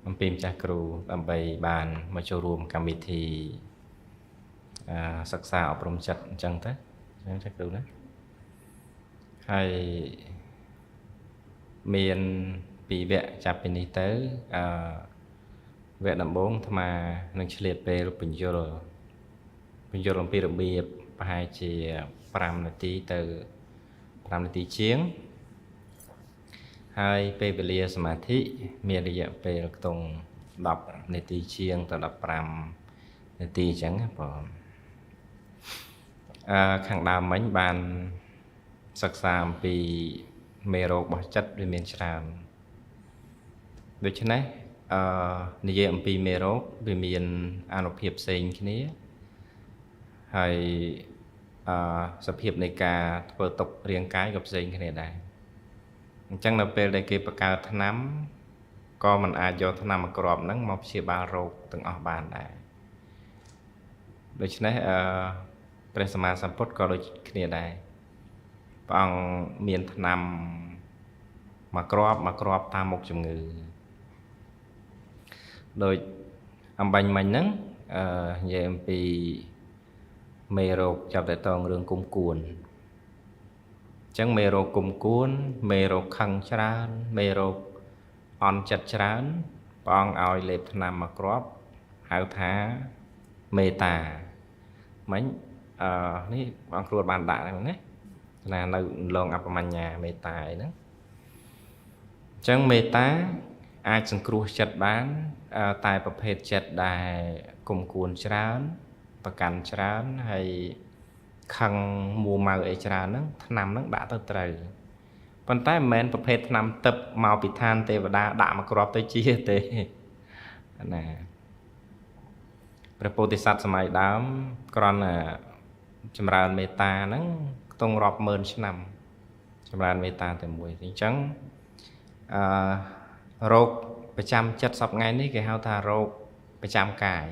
អំពីម្ចាស់គ្រូដើម្បីបានមកចូលរួមកម្មវិធីសិក្សាអប់រំចិត្តអញ្ចឹងទៅអញ្ចឹងគ្រូណាហើយមានពីរវគ្គចាប់ពីនេះទៅវគ្គដំបូងអាត្មានឹងឆ្លៀតពេលបញ្យល់អំពីរបៀបប្រហែលជា5នាទីទៅ5នាទីជាងហើយពេលវេលាសមាធិមានរយៈពេលខ្ទង់10នាទីជាងទៅ15នាទីអញ្ចឹងបងខាងដើមមិញបានសិក្សាអំពីមេរោគរបស់ចិត្តវាមានច្រើនដូច្នេះនិយាយអំពីមេរោគវាមានអានុភាពផ្សេងគ្នាហើយសភាពនៃការធ្វើទុករាងកាយក៏ផ្សេងគ្នាដែរអញ្ចឹងនៅពេលដែលគេបង្កើតថ្នាំក៏មិនអាចយកថ្នាំមកគ្រាប់ហ្នឹងមកព្យាបាលរោគទាំងអស់បានដែរដូច្នេះព្រះសម្មាសម្ពុទ្ធក៏ដូចគ្នាដែរព្រះអង្គមានថ្នាំមកគ្រាប់តាមមុខជំងឺដូចអំបញ្ញមិញហ្នឹងនិយាយអំពីមេរោគចាប់តែតងរឿងគុំគួនអញ្ចឹងមេរោគគុំគួនមេរោគខឹងច្រើនមេរោគអន់ចិត្តច្រើនព្រះអង្គឲ្យលេបថ្នាំមកគ្រាប់ហៅថាមេត្តាមិញនេះព្រះអង្គគ្រូបានដាក់ហ្នឹងណាណានៅលងអបមញ្ញាមេត្តាអីហ្នឹងអញ្ចឹងមេត្តាអាចសង្គ្រោះចិត្តបានតែប្រភេទចិត្តដែលគុំគួនច្រើនប្រកាន់ច្រើនហើយខឹងមួម៉ៅអីច្រើនហ្នឹងថ្នាំហ្នឹងដាក់ទៅត្រូវប៉ុន្តែមិនមែនប្រភេទថ្នាំទឹកមកពីឋានទេវតាដាក់មកគ្រាប់ទៅជាទេណាព្រះពោធិសត្វសម័យដើមគ្រាន់តែចម្រើនមេត្តាហ្នឹងខ្ទង់រាប់ម៉ឺនឆ្នាំចម្រើនមេត្តាតែមួយអញ្ចឹងរោគប្រចាំចិត្តសពថ្ងៃនេះគេហៅថារោគប្រចាំកាយ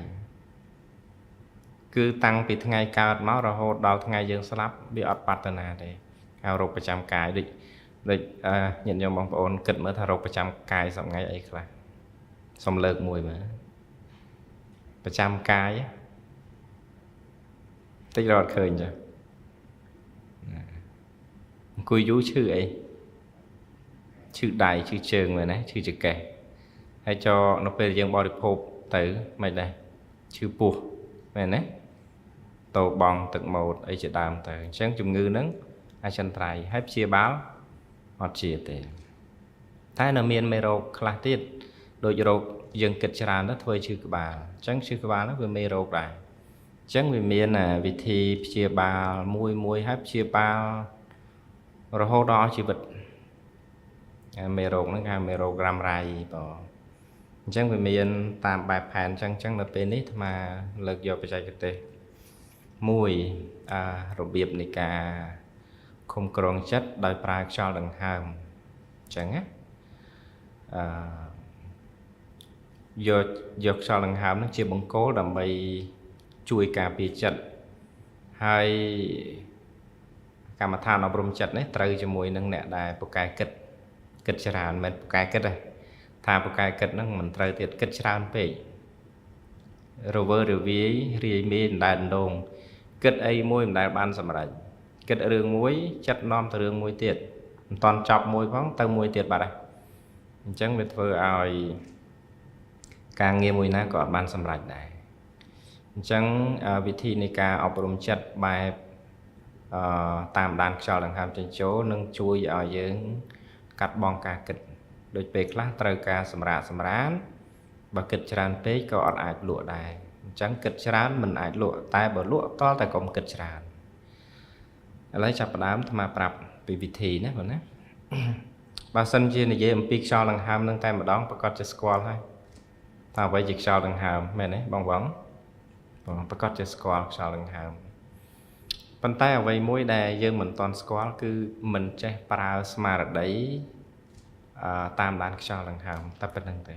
គឺតាំងពីថ្ងៃកើតមករហូតដល់ថ្ងៃយើងស្លាប់វាអត់បាត់ទៅណាទេហៅរោគប្រចាំកាយដូចញាតិញោមបងប្អូនគិតមើលថារោគប្រចាំកាយសពថ្ងៃអីខ្លះសុំលើកមួយមើលប្រចាំកាយតិចរត់ឃើញចាអង្គុយយូរឈឺអីឈឺដៃឈឺជើងមែនណាឈឺចង្កេះហើយចនៅពេលយើងបរិភោគទៅមិនដែរឈឺពោះមែនណាតោបងទឹកម៉ូតអីជាដើមទៅអញ្ចឹងជំងឺហ្នឹងអចិន្ត្រៃយ៍ហើយព្យាបាលអត់ជាទេតែនៅមានមេរោគខ្លះទៀតដូចរោគយើងគិតច្រើនទៅធ្វើឈឺក្បាលអញ្ចឹងឈឺក្បាលហ្នឹងវាមេរោគដែរអញ្ចឹងវាមានវិធីព្យាបាលមួយហើយព្យាបាលរហូតដល់ជីវិតមេរោគហ្នឹងគេហៅមេរោគរ៉ាំរ៉ៃបងអញ្ចឹងវាមានតាមបែបផែនអញ្ចឹងនៅពេលនេះអាត្មាលើកយកបច្ចេកទេសមួយរបៀបនៃការឃុំគ្រងចិត្តដោយប្រើខ្យល់ដង្ហើមអញ្ចឹងណាយកខ្យល់ដង្ហើមហ្នឹងជាបង្គោលដើម្បីជួយការពារចិត្តហើយកម្មដ្ឋានអប់រំចិត្តនេះត្រូវជាមួយនឹងអ្នកដែលពូកែគិតច្រើនមិនពូកែគិតទេថាពូកែគិតហ្នឹងមិនត្រូវទៀតគិតច្រើនពេករវើរវាយរាយមេដដែលដងគិតអីមួយមិនដែលបានសម្រេចគិតរឿងមួយចិត្តនាំទៅរឿងមួយទៀតមិនតាន់ចប់មួយផងទៅមួយទៀតបាត់ហើយអញ្ចឹងវាធ្វើឲ្យការងារមួយណាក៏អត់បានសម្រេចដែរអញ្ចឹងវិធីនៃការអប់រំចិត្តបែបតាមដានខ្យល់ដង្ហើមចេញចូលនឹងជួយឲ្យយើងកាត់បងការគិតដូចពេលខ្លះត្រូវការសម្រានបើគិតច្រើនពេកក៏អត់អាចលក់ដែរអញ្ចឹងគិតច្រើនមិនអាចលក់តែបើលក់តតែកុំគិតច្រើនឥឡូវចាប់ផ្ដើមអាត្មាប្រាប់ពីវិធីណាបងណាបើសិនជានិយាយអំពីខ្យល់ដង្ហើមនឹងតែម្ដងប្រកាសជាស្គាល់ហើយថាអ្វីជាខ្យល់ដង្ហើមមែនទេបងប្រកាសជាស្គាល់ខ្យល់ដង្ហើមប៉ុន្តែអ្វីមួយដែលយើងមិនទាន់ស្គាល់គឺមិនចេះប្រើស្មារតីតាមដានខ្យល់ដង្ហើមតែប៉ុណ្្នឹងទេ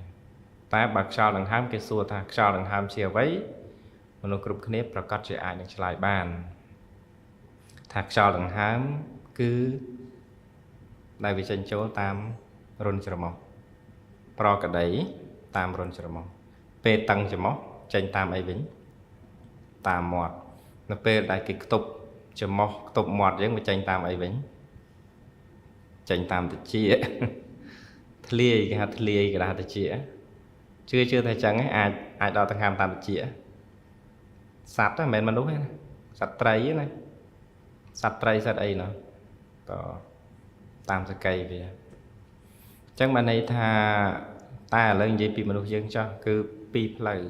តែបើខ្យល់ដង្ហើមគេសួរថាខ្យល់ដង្ហើមជាអ្វីមនុស្សគ្រប់គ្នាប្រកាសជាអាចនឹងឆ្លើយបានថាខ្យល់ដង្ហើមគឺដែលវាចេញចូលតាមរុនច្រមុះប្រកដី តាមរុនច្រមុះពេលតឹងច្រមុះចេញតាមអីវិញតាមមាត់នៅពេលដែលគេខ្ទប់ច្រមុះខ្ទប់មាត់យើងវាចេញតាមអីវិញចេញតាមតិចធ្លាយគេហៅធ្លាយគេហៅតិចជឿថាអញ្ចឹងអាចដល់ដង្ហើមតាមតិចសត្វហ្នឹងមិនមែនមនុស្សទេណាសត្វត្រីណាសត្វត្រីសត្វអីណោះក៏តាមសកៃវាអញ្ចឹងបានន័យថាតែឥឡូវនិយាយពីមនុស្សយើងចោះគឺពីរផ្លូវ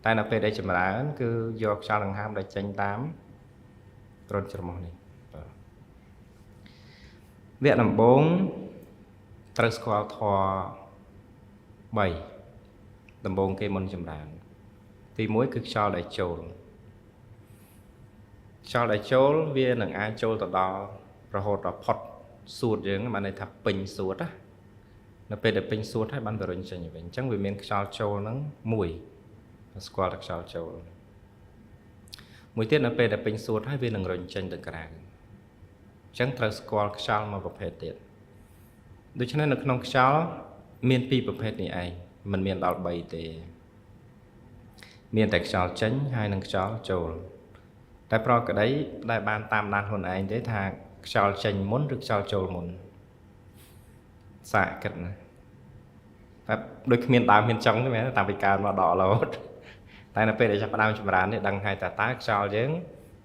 តែនៅពេលដែលចម្រើនគឺយកខ្យល់ដង្ហើមដែលចេញតាមរន្ធច្រមុះនេះវគ្គដំបូងត្រូវស្គាល់ធម៌3ដំបូងគេមុនចម្រើនទី1គឺខ្យល់ដែលចូលខ្យល់ដែលចូលវានឹងអាចចូលទៅដល់រហូតដល់ផុតសួតយើងបានន័យថាពេញសួតណានៅពេលដែលពេញសួតហើយបានវារុញចេញវិញអញ្ចឹងវាមានខ្យល់ចូលហ្នឹងមួយស្គាល់តែខ្យល់ចូលមួយទៀតនៅពេលដែលពេញសួតហើយវានឹងរុញចេញទៅក្រៅអញ្ចឹងត្រូវស្គាល់ខ្យល់មួយប្រភេទទៀតដូច្នេះនៅក្នុងខ្យល់មានពីរប្រភេទនេះឯងមិនមានដល់3ទេមានតែខ្យល់ចេញហើយនិងខ្យល់ចូលតែប្រកដីដែលបានតាមដានខ្លួនឯងទេថាខ្យល់ចេញមុនឬខ្យល់ចូលមុនសាកគិតណាតែដូចគ្មានដើមមានចុងទេមែនតាមពីកើតមកដករហូតតែនៅពេលដែលចាប់ផ្ដើមចម្រើននេះដឹងហើយតើខ្យល់យើង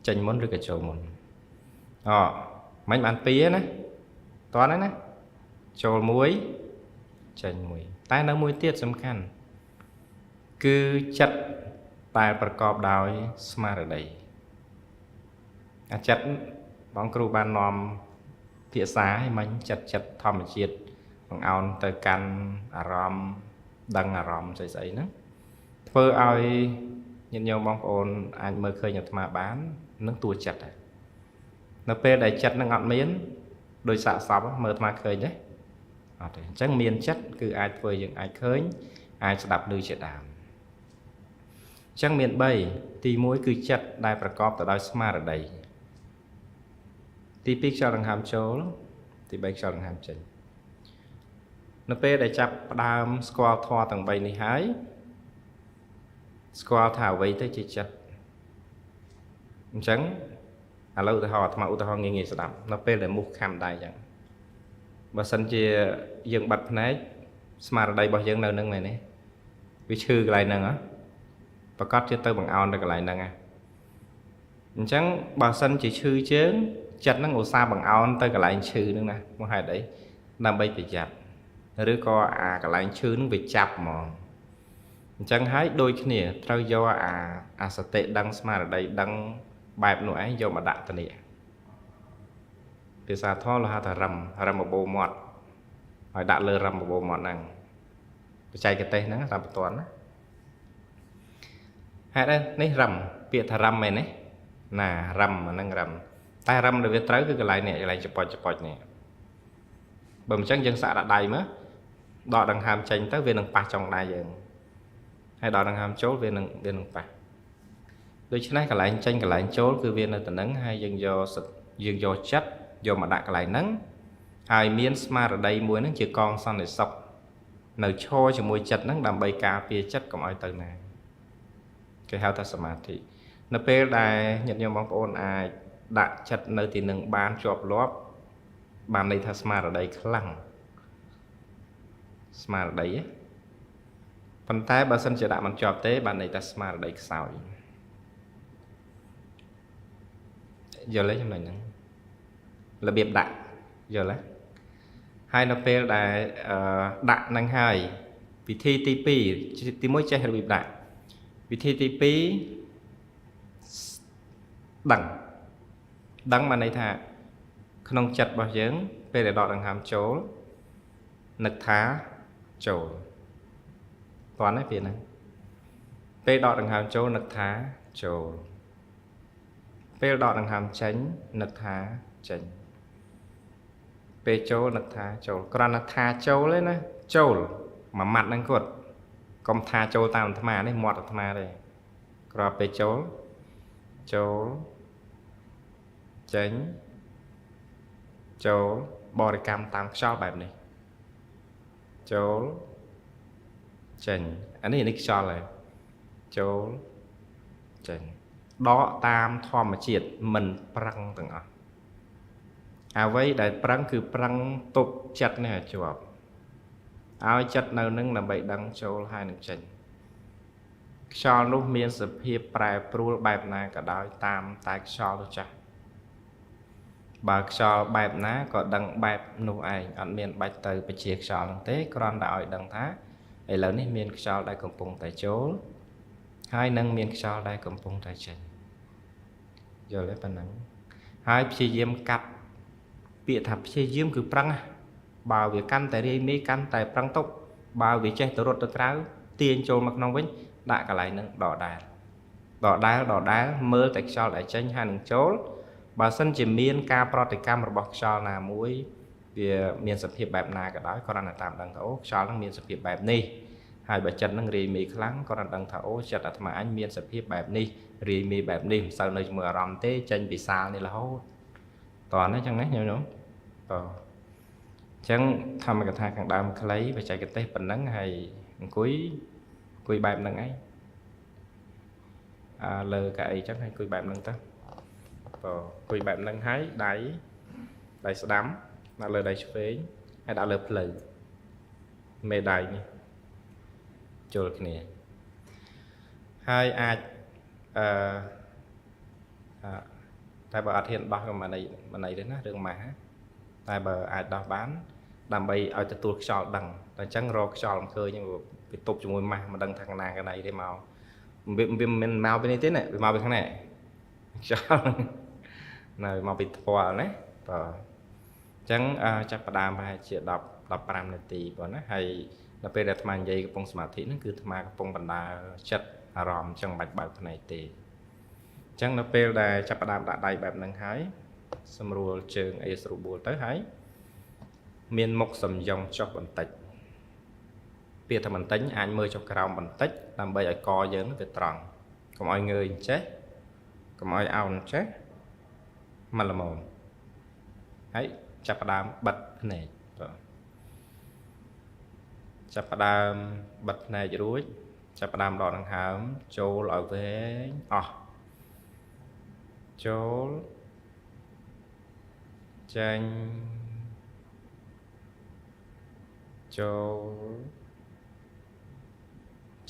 ចេញមុនឬក៏ចូលមុនមិញបាន2ណាតោះណាចូល1ចេញ1តែនៅមួយទៀតសំខាន់គឺចិត្តតែប្រកបដោយស្មារតីអាចិត្តបងគ្រូបាននាំភាសាឲ្យមិញចិត្តធម្មជាតិបង្អោនទៅកាន់អារម្មណ៍ដឹងអារម្មណ៍ស្អីហ្នឹងធ្វើឲ្យញាតិញោមបងប្អូនអាចមើលឃើញអាត្មាបាននឹងតួចិត្តដែរនៅពេលដែលចិត្តនឹងអត់មានដោយសាកសពមើលអាត្មាឃើញទេអត់ទេអញ្ចឹងមានចិត្តគឺអាចធ្វើយើងអាចឃើញអាចស្ដាប់ឮជាដើមអញ្ចឹងមាន3ទី1គឺចិត្តដែលប្រកបទៅដោយស្មារតីទី2ខ្យល់ដង្ហើមចូលទី3ខ្យល់ដង្ហើមចេញនៅពេលដែលចាប់ផ្ដើមស្គាល់ធម៌ទាំង3នេះហើយស្គាល់ថាអ្វីទៅជាចិត្តអញ្ចឹងឥឡូវឧទាហរណ៍អាត្មាឧទាហរណ៍ងាយស្ដាប់នៅពេលដែលមុខខំដៃអញ្ចឹងបើសិនជាយើងបាត់ភ្នែកស្មារតីរបស់យើងនៅនឹងមែនទេវាឈឺកន្លែងហ្នឹងប្រកាសជាទៅបង្អោនទៅកន្លែងហ្នឹងអញ្ចឹងបើសិនជាឈឺជើងចិត្តហ្នឹងឧស្សាហ៍បង្អោនទៅកន្លែងឈឺហ្នឹងណាមកហេតុអីដើម្បីប្រយ័ត្នឬក៏អាកន្លែងឈឺហ្នឹងវាចាប់ហ្មងអញ្ចឹងហើយដូចគ្នាត្រូវយកអាសតិដឹងស្មារតីដឹងបែបនោះឯងយកមកដាក់ទៅនេះភាសាធម៌ហៅថារឹមបបោមាត់ហើយដាក់លើរឹមបបោមាត់ហ្នឹងបច្ចេកទេសហ្នឹងតាមបន្ទាន់ណាហេតុនេះរឹមពាក្យថារឹមមែនទេណារឹមអាហ្នឹងរឹមតែរឹមដែលវាត្រូវគឺកន្លែងនេះកន្លែងចប៉ុចនេះបើមិនចឹងយើងសាកដាក់ដៃមើលដកដង្ហើមចេញទៅវានឹងប៉ះចុងដៃយើងហើយដកដង្ហើមចូលវានឹងប៉ះដូច្នេះកន្លែងចេញកន្លែងចូលគឺវានៅទៅនឹងហើយយើងយកចិត្តយកមកដាក់កន្លែងហ្នឹងហើយមានស្មារតីមួយហ្នឹងជាកងសន្តិសុខនៅឈរជាមួយចិត្តហ្នឹងដើម្បីការពារចិត្តកុំឲ្យទៅណាគេហៅថាសមាធិនៅពេលដែលញាតិញោមបងប្អូនអាចដាក់ចិត្តនៅទីនឹងបានជាប់លាប់បានន័យថាស្មារតីខ្លាំងស្មារតីប៉ុន្តែបើសិនជាដាក់មិនជាប់ទេបានន័យថាស្មារតីខ្សោយយល់ទេចំណុចហ្នឹងរបៀបដាក់យល់ទេហើយនៅពេលដែលដាក់នឹងហើយវិធីទី2ទី1ចេះរបៀបដាក់វិធីទី2ដឹងបានន័យថាក្នុងចិត្តរបស់យើងពេលដែលដកដង្ហើមចូលនឹកថាចូលតោះណាពេលហ្នឹងពេលដកដង្ហើមចូលនឹកថាចូលពេលដកដង្ហើមចេញនឹកថាចេញពេលចូលនឹកថាចូលគ្រាន់តែថាចូលទេណាចូលមួយម៉ាត់ហ្នឹងគាត់កុំថាចូលតាមអាត្មានេះមាត់អាត្មាទេគ្រាន់ពេលចូលចេញចូលបរិកម្មតាមខ្យល់បែបនេះចូល ចេញអានេះខ្យល់ហើយចូលចេញដកតាមធម្មជាតិមិនប្រឹងទាំងអស់អ្វីដែលប្រឹងគឺប្រឹងទប់ចិត្តនេះឲ្យជាប់ឲ្យចិត្តនៅនឹងដើម្បីដឹងចូលហើយនឹងចេញខ្យល់នោះមានសភាពប្រែប្រួលបែបណាក៏ដោយតាមតែខ្យល់នោះចាស់បើខ្យល់បែបណាក៏ដឹងបែបនោះឯងអត់មានបាច់ទៅបជាខ្យល់នោះទេគ្រាន់តែឲ្យដឹងថាឥឡូវនេះមានខ្យល់ដែលកំពុងតែចូលហើយនឹងមានខ្យល់ដែលកំពុងតែចេញយល់ទេប៉ុណ្ណឹងហើយព្យាយាមកាត់ពាក្យថាព្យាយាមគឺប្រឹងបើវាកាន់តែរាយមេកាន់តែប្រឹងទប់បើវាចេះទៅរត់ទៅក្រៅទាញចូលមកក្នុងវិញដាក់កន្លែងហ្នឹងដដែលមើលតែខ្យល់ដែលចេញហើយនឹងចូលបើសិនជាមានការប្រតិកម្មរបស់ខ្យល់ណាមួយវាមានសភាពបែបណាក៏ដោយគ្រាន់តែតាមដឹងថាអូខ្យល់ហ្នឹងមានសភាពបែបនេះហើយបើចិត្តហ្នឹងរាយមេខ្លាំងគ្រាន់តែដឹងថាអូចិត្តអាត្មាអញមានសភាពបែបនេះរាយមេបែបនេះមិនសូវនៅជាមួយអារម្មណ៍ទេចេញពីសាលនេះរហូតតោះណាចឹងណាញោមតោះចឹងធម្មកថាខាងដើមខ្លីបច្ចេកទេសប៉ុណ្ណឹងហើយអង្គុយបែបហ្នឹងឯងលើកៅអីចឹងហើយអង្គុយបែបហ្នឹងទៅអង្គុយបែបហ្នឹងហើយដៃស្ដាំដាក់លើដៃឆ្វេងហើយដាក់លើភ្លៅមេដៃនេះចូលគ្នាហើយអាចតែបើអត់ហ៊ានដោះក៏មិនអីទេណារឿងម៉ាស់តែបើអាចដោះបានដើម្បីឲ្យទទួលខ្យល់ដឹងតែអញ្ចឹងរកខ្យល់មិនឃើញវាទប់ជាមួយម៉ាស់មិនដឹងថាខាងណាកណៃទេមកវាមិនមកពីនេះទេណាវាមកពីខាងណាខ្យល់នៅមកពីថ្ពាល់ណាបាទអញ្ចឹងចាប់ផ្ដើមប្រហែលជា10-15នាទីប៉ុណ្ណាហើយដល់ពេលដែលអាត្មានិយាយកំពុងសមាធិហ្នឹងគឺអាត្មាកំពុងបណ្ដើរចិត្តអារម្មណ៍អញ្ចឹងមិនបាច់បើកភ្នែកទេអញ្ចឹងនៅពេលដែលចាប់ផ្ដើមដាក់ដៃបែបហ្នឹងហើយសម្រួលជើងអីស្រួលបួលទៅហើយមានមុខសំយងចុះបន្តិចពាក្យថាបន្តិចអាចមើលចុះក្រោមបន្តិចដើម្បីឲ្យកយើងវាត្រង់កុំឲ្យងើយអញ្ចេះកុំឲ្យអោនអញ្ចេះមិនល្មមហើយចាប់ផ្ដើមបិទភ្នែកចាប់ផ្ដើមបិទភ្នែករួចចាប់ផ្ដើមដកដង្ហើមចូលឲ្យវែងអស់ចូលចេញចូល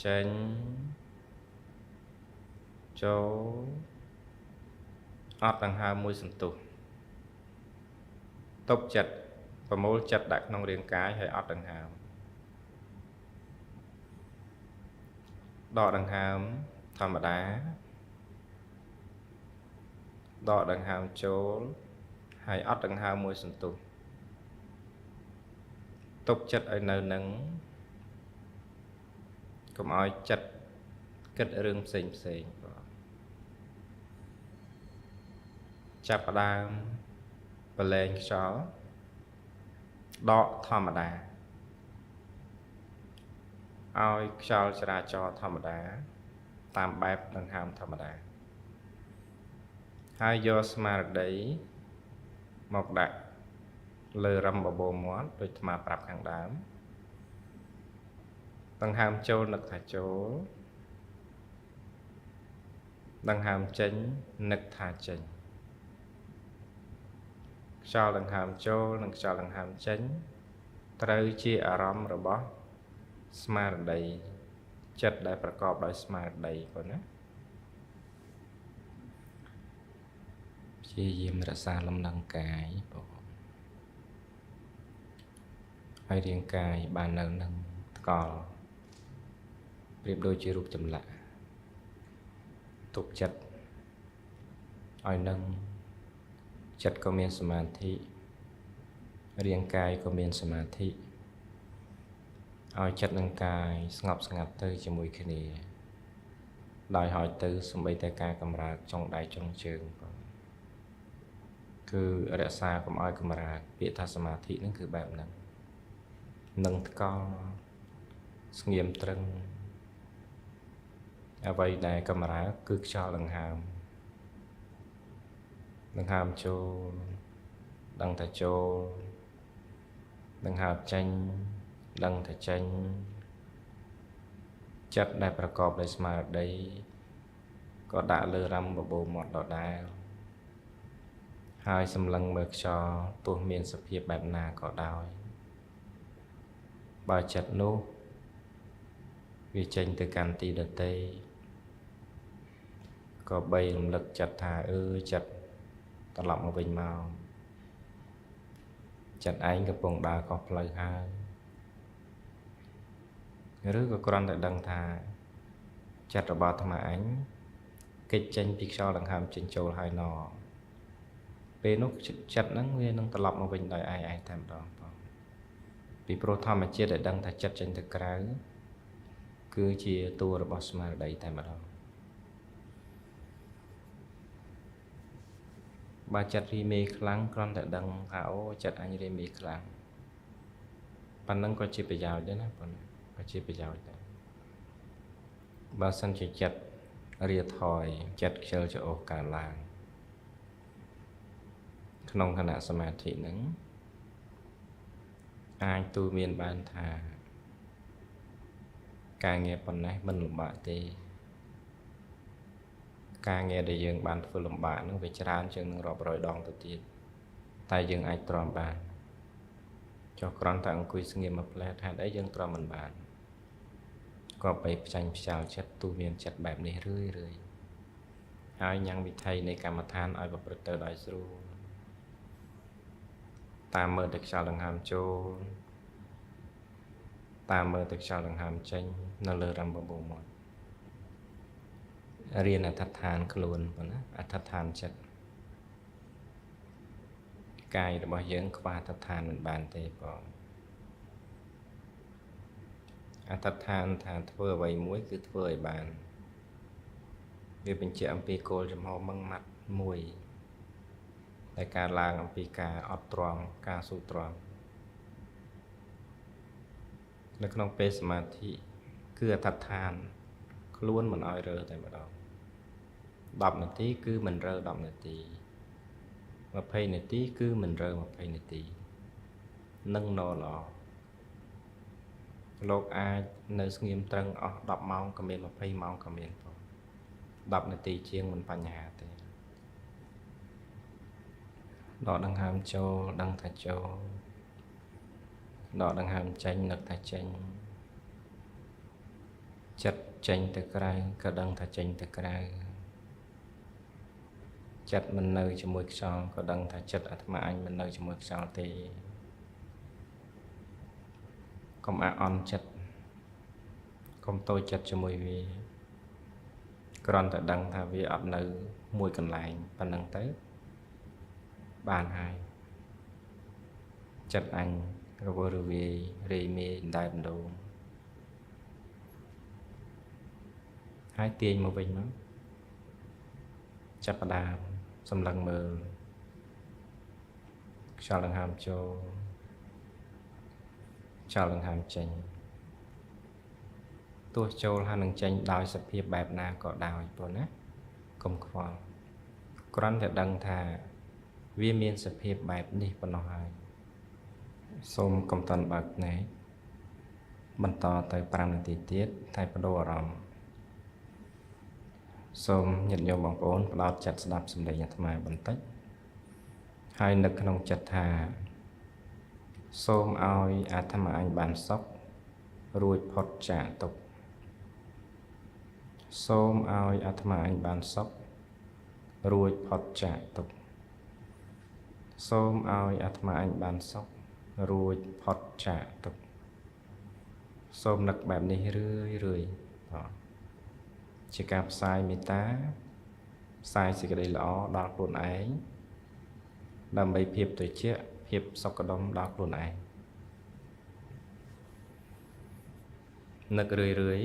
ចេញចូលអត់ដង្ហើមមួយសន្ទុះទប់ចិត្តប្រមូលចិត្តដាក់ក្នុងរាងកាយហើយអត់ដង្ហើមដកដង្ហើមធម្មតាដកដង្ហើមចូលហើយអត់ដង្ហើមមួយសន្ទុះទប់ចិត្តឲ្យនៅនឹងកុំឲ្យចិត្តគិតរឿងផ្សេងចាប់ផ្ដើមបលែងខ្យល់ដកធម្មតាឲ្យខ្យល់ចរាចរធម្មតាតាមបែបដង្ហើមធម្មតាហើយយកស្មារតីមកដាក់លើរឹមបបោមាត់ដូចអាត្មាប្រាប់ខាងដើមដង្ហើមចូលនឹកថាចូលដង្ហើមចេញនឹកថាចេញខ្យល់ដង្ហើមចូលនិងខ្យល់ដង្ហើមចេញត្រូវជាអារម្មណ៍របស់ស្មារតីចិត្តដែលប្រកបដោយស្មារតីប៉ុណ្ណាព្យាយាមរក្សាលំនឹងកាយបងហើយរាងកាយបាននៅនឹងថ្កល់ប្រៀបដូចជារូបចម្លាក់ទប់ចិត្តឲ្យនឹងចិត្តក៏មានសមាធិរាងកាយក៏មានសមាធិឲ្យចិត្តនិងកាយស្ងប់ស្ងាត់ទៅជាមួយគ្នាដោយហើយទៅសម្បីតែការកម្រើកចុងដៃចុងជើងគឺរក្សាកុំឲ្យកម្រើកពាក្យថាសមាធិហ្នឹងគឺបែបហ្នឹងនឹងថ្កល់ស្ងៀមត្រឹងអ្វីដែលកម្រើកគឺខ្យល់ដង្ហើមចូលដឹងតែចូលដង្ហើមចេញដឹងតែចេញ ចិត្តដែលប្រកបដោយស្មារតីក៏ដាក់លើរឹមបបោមាត់ដដែលហើយសម្លឹងមើលខ្យល់ទោះមានសភាពបែបណាក៏ដោយបើចិត្តនោះវាចេញទៅកាន់ទីដទៃក៏បីរំលឹកចិត្តថាចិត្តត្រឡប់មកវិញមកចិត្តឯងកំពុងដើរខុសផ្លូវហើយឬក៏គ្រាន់តែដឹងថាចិត្តរបស់អាត្មាអញគេចចេញពីខ្យល់ដង្ហើមចេញចូលហើយណពេលនោះចិត្តហ្នឹងវានឹងត្រឡប់មកវិញដោយឯងតែម្ដងបងពីព្រោះធម្មជាតិដែលដឹងថាចិត្តចេញទៅក្រៅគឺជាតួរបស់ស្មារតីតែម្ដងបើចិត្តរីមេខ្លាំងគ្រាន់តែដឹងថាអូចិត្តអញរីមេខ្លាំងប៉ុណ្ណឹងក៏ជាប្រយោជន៍ដែរណាប៉ុណ្ណឹងក៏ជាប្រយោជន៍ដែរបើសិនជាចិត្តរាថយចិត្តខ្ជិលច្រអូសកើតឡើងក្នុងគណៈសមាធិហ្នឹងអាចទូមានបានថាការងារប៉ុណ្ណេះមិនលំបាកទេការងារដែលយើងបានធ្វើលំបាកហ្នឹងវាច្រើនជាងនឹងរាប់រយដងទៅទៀតតែយើងអាចទ្រាំបានចុះគ្រាន់តែអង្គុយស្ងៀមមួយផ្លែតហេតុអីយើងទ្រាំមិនបានក៏បីផ្ចាញ់ផ្ចាល់ចិត្តទូមានចិត្តបែបនេះរឿយហើយញ៉ាំងវិធីនៃកម្មដ្ឋានឲ្យប្រព្រឹត្តទៅដោយស្រួលតាមមើលទៅខ្យល់ដង្ហើមចូលតាមមើលទៅខ្យល់ដង្ហើមចេញនៅលើរឹមបបោមាត់រៀនអធិដ្ឋានខ្លួនប៉ុណ្ណាអធិដ្ឋានចិត្តកាយរបស់យើងខ្វះអធិដ្ឋានមិនបានទេបងអធិដ្ឋានថាធ្វើអ្វីមួយគឺធ្វើឲ្យបានវាបញ្ជាក់អំពីគោលចំហម៉ឹងម៉ាត់មួយដែលការឡើងអំពីការអត់ទ្រាំការស៊ូទ្រាំនៅក្នុងពេលសមាធិគឺអធិដ្ឋានខ្លួនមិនឲ្យរើតែម្ដង10នាទីគឺមិនរើ10នាទី20នាទីគឺមិនរើ20នាទីនឹងណល្អលោកអាចនៅស្ងៀមត្រឹងអស់10ម៉ោងក៏មាន20ម៉ោងក៏មានផង10នាទីជាងមិនបញ្ហាទេដកដង្ហើមចូលដឹងថាចូលដកដង្ហើមចេញនឹកថាចេញចិត្តចេញទៅក្រៅក៏ដឹងថាចេញទៅក្រៅចិត្តមិននៅជាមួយខ្យល់ក៏ដឹងថាចិត្តអាត្មាអញមិននៅជាមួយខ្យល់ទេកុំអាក់អន់ចិត្តកុំតូចចិត្តជាមួយវាគ្រាន់តែដឹងថាវាអត់នៅមួយកន្លែងប៉ុណ្ណឹងទៅបានហើយចិត្តអញរវើរវាយរីមេដែបដូងហើយទាញមកវិញមកចាប់ផ្ដើមសម្លឹងមើលខ្យល់ដង្ហើមចូលខ្យល់ដង្ហើមចេញទោះចូលហើយនឹងចេញដោយសភាពបែបណាក៏ដោយព្រោះណាកុំខ្វល់គ្រាន់តែដឹងថាវាមានសភាពបែបនេះប៉ុណ្ណោះហើយសូមកុំតន់បើកភ្នែកបន្តទៅ5នាទីទៀតតែបដូរអារម្មណ៍សូមញាតិញោមបងប្អូនផ្ដោតចិត្តស្ដាប់សំឡេងអាត្មាបន្តិចហើយនឹកក្នុងចិត្តថាសូមឲ្យអាត្មាអញបានសុខរួចផុតចាកទុក្ខសូមឲ្យអាត្មាអញបានសុខរួចផុតចាកទុក្ខសូមឲ្យអាត្មាអញបានសុខរួចផុតចាកទុក្ខសូមនឹកបែបនេះរឿយបងជាការផ្សាយមេត្តាផ្សាយសេចក្តីល្អដល់ខ្លួនឯងដើម្បីភាពត្រជាក់ភាពសុខដុមដល់ខ្លួនឯងនឹករឿយ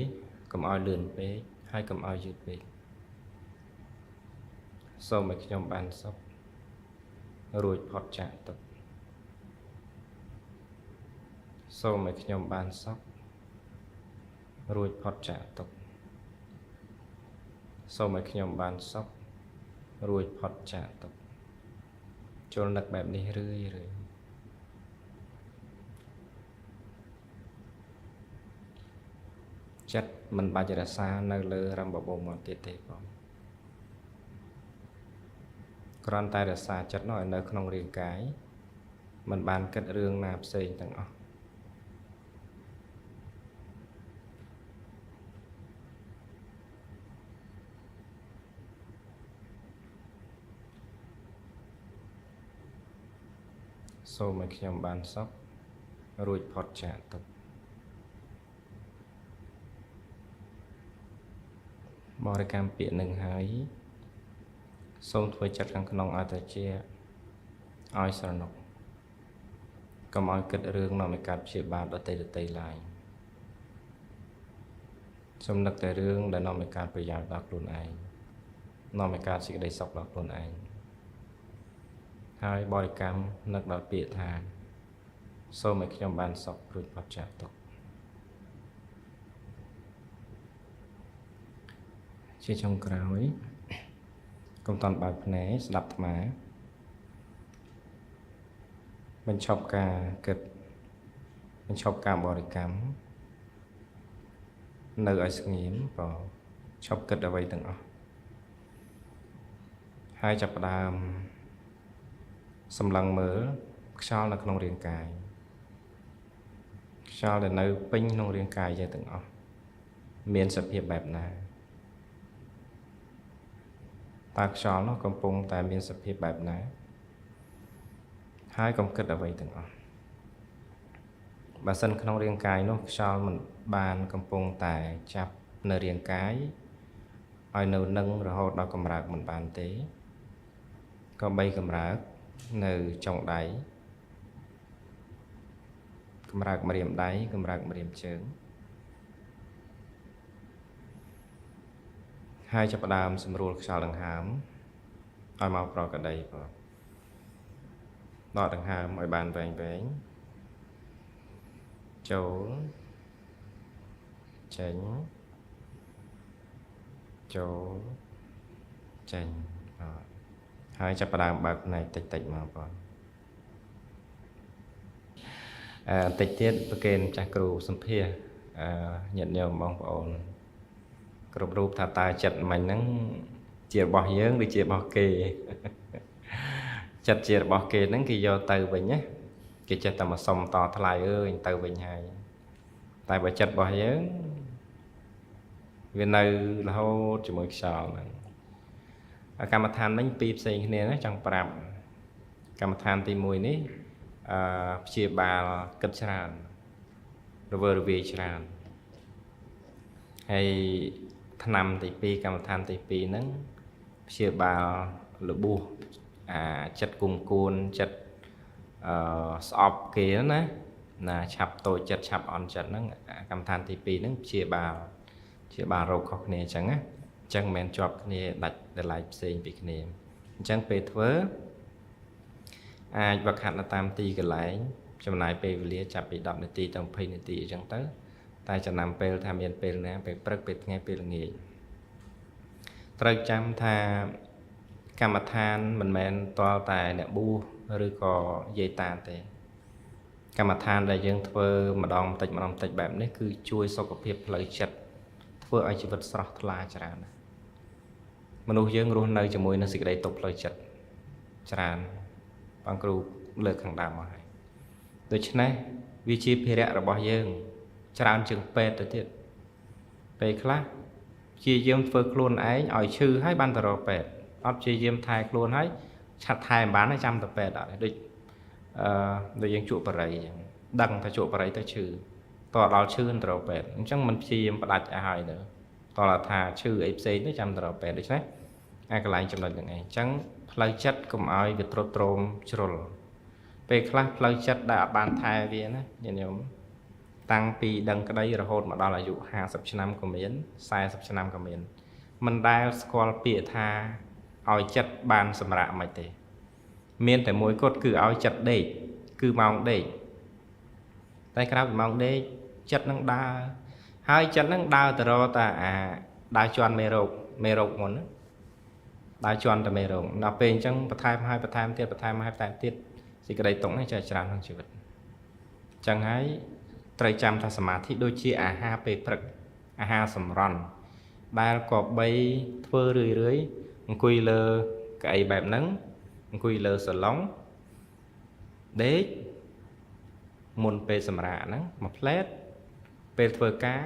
កុំឲ្យលឿនពេកហើយកុំឲ្យយឺតពេកសូមឲ្យខ្ញុំបានសុខរួចផុតចាកទុក្ខសូមឲ្យខ្ញុំបានសុខរួចផុតចាកទុក្ខសូមឲ្យខ្ញុំបានសុខរួចផុតចាកទុក្ខចូលនឹកបែបនេះរឿយច ចិត្តមិនបាច់រក្សានៅលើរំបបោមកទៀតទេបងគ្រាន់តែរក្សាចិត្តនោះឲ្យនៅក្នុងរាងកាយមិនបានគិតរឿងណាផ្សេងទាំងអស់សូមឲ្យខ្ញុំបានសុខរួចផុតចាកទុក្ខបរិកម្មពាក្យនឹងហើយសូមធ្វើចិត្តខាងក្នុងឲ្យតែជាឲ្យស្រណុកកុំឲ្យគិតរឿងនាំឲ្យកើតព្យាបាទដតីឡើយសូមនឹកតែរឿងដែលនាំឲ្យកើតប្រយោជន៍ដល់ខ្លួនឯងនាំឲ្យកើតសេចក្តីសុខដល់ខ្លួនឯងហើយបរិកម្មនឹកដល់ពាក្យថាសូមឲ្យខ្ញុំបានសុខរួចផុតចាកទុក្ខជាចុងក្រោយកុំតន់បើកភ្នែកស្ដាប់អាត្មាបញ្ឈប់ការគិតបញ្ឈប់ការបរិកម្មនៅឲ្យស្ងៀមក៏ឈប់គិតអ្វីទាំងអស់ហើយចាប់ផ្ដើមសម្លឹងមើលខ្យល់នៅក្នុងរាងកាយខ្យល់ដែលនៅពេញក្នុងរាងកាយយើងទាំងអស់មានសភាពបែបណាតើខ្យល់នោះកំពុងតែមានសភាពបែបណាហើយកុំគិតអ្វីទាំងអស់បើសិនក្នុងរាងកាយនោះខ្យល់មិនបានកំពុងតែចាប់នៅរាងកាយឲ្យនៅនឹងរហូតដល់កម្រើកមិនបានទេក៏បីកម្រើកនៅចុងដៃកម្រើកម្រាមដៃកម្រើកម្រាមជើងហើយចាប់ផ្ដើមសម្រួលខ្យល់ដង្ហើមឲ្យមកប្រកដីបងដកដង្ហើមឲ្យបានវែងចូលចេញចូលចេញហើយចាប់ផ្ដើមបើកផ្នែកតិចមកបងតិចទៀតប្រកេនចាស់គ្រូសម្ភារញាតិញោមបងប្អូនគ្រប់រូបថាតើចិត្តមិញហ្នឹងជារបស់យើងឬជារបស់គេចិត្តជារបស់គេហ្នឹងគេយកទៅវិញណាគេចេះតែមកសុំតថ្លៃអើយទៅវិញហើយតែបើចិត្តរបស់យើងវានៅរហូតជាមួយខ្យល់ហ្នឹងកម្មដ្ឋានមិញពីរផ្សេងគ្នាណាចង់ប្រាប់កម្មដ្ឋានទី1នេះព្យាបាលគិតច្រើនរវើរវាយច្រើនហើយឆ្នាំទី2កម្មដ្ឋានទី2ហ្នឹងព្យាបាលរបួសចិត្តគុំគួនចិត្តស្អប់គេណាឆាប់តូចចិត្តឆាប់អន់ចិត្តហ្នឹងកម្មដ្ឋានទី2ហ្នឹងព្យាបាលរោគខុសគ្នាអញ្ចឹងណាអញ្ចឹងមិនមែនជាប់គ្នាដាច់ដライផ្សេងពីគ្នាអញ្ចឹងពេលធ្វើអាចវឹកហាត់នៅតាមទីកន្លែងចំណាយពេលវេលាចាប់ពី10នាទីដល់20នាទីអញ្ចឹងទៅតែចំណាំពេលថាមានពេលណាពេលព្រឹកពេលថ្ងៃពេលល្ងាចត្រូវចាំថាកម្មដ្ឋានមិនមែនតលតែអ្នកបួសឬក៏យាយតាទេកម្មដ្ឋានដែលយើងធ្វើម្ដងបន្តិចបែបនេះគឺជួយសុខភាពផ្លូវចិត្តធ្វើឲ្យជីវិតស្រស់ថ្លាច្រើនមនុស្សយើងរស់នៅជាមួយនឹងសេចក្តីទុក្ខផ្លូវចិត្តច្រើនបងគ្រូលើកខាងដើមមកហើយដូច្នេះវាជាភារៈរបស់យើងច្រើនជាងពេទ្យទៅទៀតពេលខ្លះព្យាយាមធ្វើខ្លួនឯងឲ្យឈឺហើយបានទៅរកពេទ្យអត់ព្យាយាមថែខ្លួនហើយឆាត់ថែមិនបានចាំទៅពេទ្យអត់ដូចយើងជក់បរិយអញ្ចឹងដឹងថាជក់បរិយទៅឈឺតដល់ឈឺទៅរកពេទ្យអញ្ចឹងមិនព្យាយាមផ្ដាច់ឲ្យហើយទៅតដល់ថាឈឺអីផ្សេងទៅចាំទៅរកពេទ្យដូច្នេះកន្លែងចំណុចហ្នឹងឯងអញ្ចឹងផ្លូវចិត្តកុំឲ្យវាទ្រុឌទ្រោមជ្រុលពេលខ្លះផ្លូវចិត្តដែលអត់បានថែវាណាញាតិញោមតាំងពីដឹងក្តីរហូតមកដល់អាយុ50ឆ្នាំក៏មាន40ឆ្នាំក៏មានមិនដែលស្គាល់ពាក្យថាឲ្យចិត្តបានសម្រាកមិនទេមានតែមួយគត់គឺឲ្យចិត្តដេកគឺម៉ោងដេកតែក្រៅពីម៉ោងដេកចិត្តនឹងដើរហើយចិត្តនឹងដើរទៅរកតែដើរជន់មេរោគមុនណាដើរជន់តែមេរោគដល់ពេលអញ្ចឹងបន្ថែមហើយបន្ថែមទៀតបន្ថែមហើយបន្ថែមទៀតសេចក្តីទុក្ខនេះចេះច្រើនក្នុងជីវិតអញ្ចឹងហើយត្រូវចាំថាសមាធិដូចជាអាហារពេលព្រឹក អាហារសម្រន់ដែលក៏បីធ្វើរឿយអង្គុយលើកៅអីបែបហ្នឹងអង្គុយលើសាឡុងដេកមុនពេលសម្រាកហ្នឹងមួយផ្លែតពេលធ្វើការ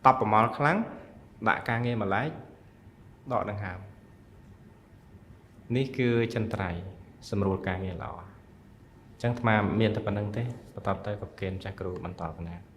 តបប្រមល់ខ្លាំងដាក់ការងារម្លែកដកដង្ហើមនេះគឺចន្ទ្រៃសម្រួលការងារល្អអញ្ចឹងអាត្មាមានតែប៉ុណ្្នឹងទេបន្តទៅក៏គេម្ចាស់គ្រូបន្តកណា